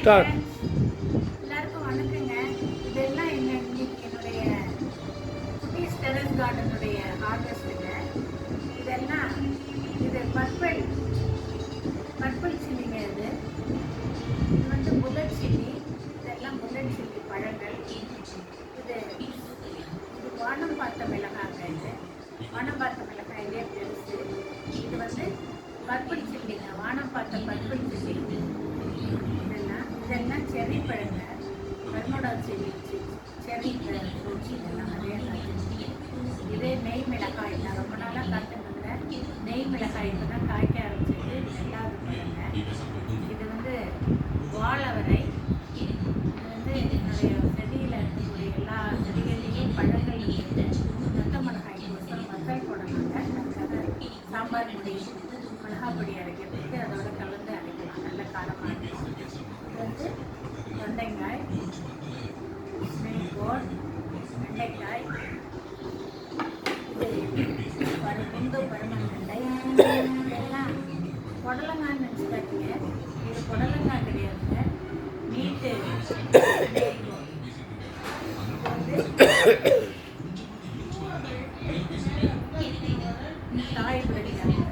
Start. எல்லாருக்கும் வணக்கங்க. இதெல்லாம் இன்னைக்கு என்னுடைய குட்டீஸ் டெரஸ் கார்டனுடைய ஹார்வெஸ்ட்டுங்க. இதெல்லாம் இது பர்பிள் சில்லிங்க. இது வந்து புல்லட் சில்லி. இதெல்லாம் புல்லட் சில்லி பழங்கள். இது வானம் பார்த்த மிளகாங்க. இது வானம் பார்த்த மிளகாயிலே பெருசு. இது வந்து பர்பிள் சில்லிங்க, வானம் பார்த்த பர்பிள் சில்லி. இதெல்லாம் செர்ரி பழங்க, பர்முடா செர்ரி ஃப்ரூட்ஸ். இதெல்லாம் நிறைய காய்ச்சி. இதே நெய் மிளகாய், நான் ரொம்ப நாளாக காத்துருந்தேன். நெய் மிளகாய் இப்போ தான் காய்க்க ஆரம்பிச்சிட்டு ரெண்டாவது பழங்க. இது வந்து வாழவரை. இது வந்து என்னுடைய செடியில் இருக்கக்கூடிய எல்லா செடிகள்லேயும் பழங்கள் இருக்குது. ரத்த மிளகாய்க்கு மசால் போடணுங்க. அதுக்காக சாம்பார் பொடி, மிளகாய் பொடி அரைக்கிறதுக்கு அதோட கலந்து அரைக்கலாம். நல்ல காரமாக இருக்கும். இது வந்து வெண்டைக்காய், ஸ்னேக் வெண்டைக்காய். இது குண்டு பருமண்டை. இதெல்லாம் புடலங்கான்னு நினச்சிக்காதீங்க. இது புடலங்காய் கிடையாதுங்க, நீட்டு. இது வந்து தாய் பிடிக்காங்க.